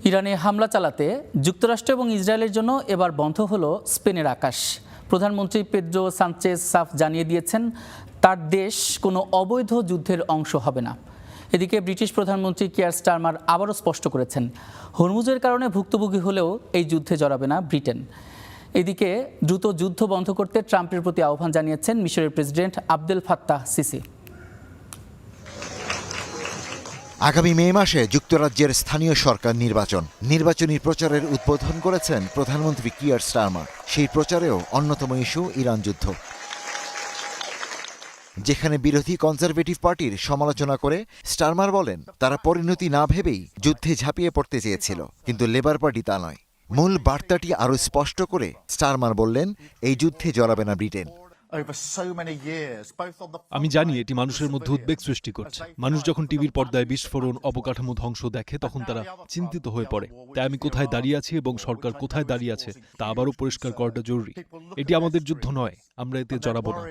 ইরানে হামলা চালাতে যুক্তরাষ্ট্র এবং ইসরায়েলের জন্য এবার বন্ধ হলো স্পেনের আকাশ। প্রধানমন্ত্রী পেদ্রো সানচেজ সাফ জানিয়ে দিয়েছেন তার দেশ কোনো অবৈধ যুদ্ধের অংশ হবে না। এদিকে ব্রিটিশ প্রধানমন্ত্রী কিয়ার স্টারমার আবারও স্পষ্ট করেছেন হরমুজের কারণে ভুক্তভোগী হলেও এই যুদ্ধে জড়াবে না ব্রিটেন। এদিকে দ্রুত যুদ্ধ বন্ধ করতে ট্রাম্পের প্রতি আহ্বান জানিয়েছেন মিশরের প্রেসিডেন্ট আবদেল ফাত্তাহ সিসি। আগামী মে মাসে যুক্তরাজ্যের স্থানীয় সরকার নির্বাচনী প্রচারের উদ্বোধন করেছেন প্রধানমন্ত্রী কিয়ার স্টারমার। সেই প্রচারেও অন্যতম ইস্যু ইরান যুদ্ধ, যেখানে বিরোধী কনজারভেটিভ পার্টির সমালোচনা করে স্টারমার বলেন তারা পরিণতি না ভেবেই যুদ্ধে ঝাঁপিয়ে পড়তে চেয়েছিল, কিন্তু লেবার পার্টি তা নয়। মূল বার্তাটি আরও স্পষ্ট করে স্টারমার বললেন এই যুদ্ধে জড়াবে না ব্রিটেন। আমি জানি এটি মানুষের মধ্যে উদ্বেগ সৃষ্টি করছে। মানুষ যখন টিভির পর্দায় বিস্ফোরণ, অবকাঠামো ধ্বংস দেখে তখন তারা চিন্তিত হয়ে পড়ে। তাই আমি কোথায় দাঁড়িয়ে আছি এবং সরকার কোথায় দাঁড়িয়ে আছে তা আবারও পরিষ্কার করাটা জরুরি। এটি আমাদের যুদ্ধ নয়, আমরা এতে জড়াবো না।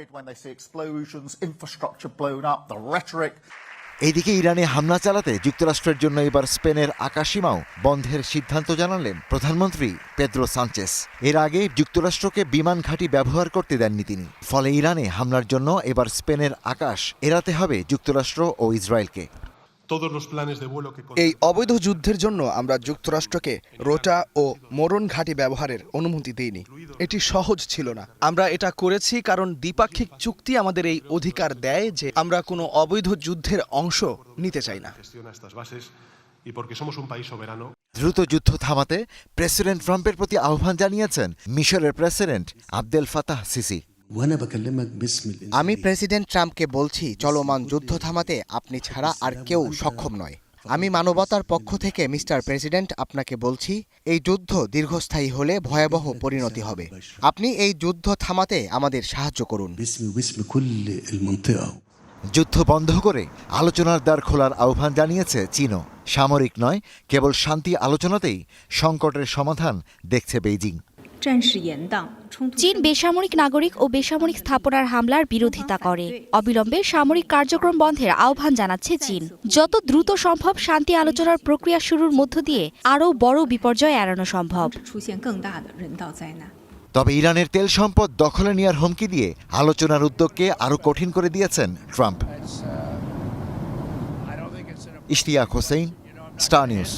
এইদিকে ইরানে হামলা চালাতে যুক্তরাষ্ট্রের জন্য এবার স্পেনের আকাশসীমাও বন্ধের সিদ্ধান্ত জানালেন প্রধানমন্ত্রী পেদ্রো সানচেস। এর আগে যুক্তরাষ্ট্রকে বিমান ঘাঁটি ব্যবহার করতে দেননি তিনি। ফলে ইরানে হামলার জন্য এবার স্পেনের আকাশ এড়াতে হবে যুক্তরাষ্ট্র ও ইসরায়েলকে। এই অবৈধ যুদ্ধের জন্য আমরা যুক্তরাষ্ট্রকে রোটা ও মোরন ঘাঁটি ব্যবহারের অনুমতি দিইনি। এটি সহজ ছিল না। আমরা এটা করেছি কারণ দ্বিপাক্ষিক চুক্তি আমাদের এই অধিকার দেয় যে আমরা কোনো অবৈধ যুদ্ধের অংশ নিতে চাই না। দ্রুত যুদ্ধ থামাতে প্রেসিডেন্ট ট্রাম্পের প্রতি আহ্বান জানিয়েছেন মিশরের প্রেসিডেন্ট আবদেল ফাতাহ সিসি। আমি প্রেসিডেন্ট ট্রাম্পকে বলছি চলমান যুদ্ধ থামাতে আপনি ছাড়া আর কেউ সক্ষম নয়। আমি মানবতার পক্ষ থেকে মিস্টার প্রেসিডেন্ট আপনাকে বলছি এই যুদ্ধ দীর্ঘস্থায়ী হলে ভয়াবহ পরিণতি হবে। আপনি এই যুদ্ধ থামাতে আমাদের সাহায্য করুন। যুদ্ধ বন্ধ করে আলোচনার দ্বার খোলার আহ্বান জানিয়েছে চীনও। সামরিক নয়, কেবল শান্তি আলোচনাতেই সংকটের সমাধান দেখছে বেইজিং। চীন বেসামরিক নাগরিক ও বেসামরিক স্থাপনার হামলার বিরোধিতা করে। অবিলম্বে সামরিক কার্যক্রম বন্ধের আহ্বান জানাচ্ছে চীন। যত দ্রুত সম্ভব শান্তি আলোচনার প্রক্রিয়া শুরুর মধ্য দিয়ে আরও বড় বিপর্যয় এড়ানো সম্ভব। তবে ইরানের তেল সম্পদ দখলে নেওয়ার হুমকি দিয়ে আলোচনার উদ্যোগকে আরও কঠিন করে দিয়েছেন Trump. Ishtiaq Hossain, star news.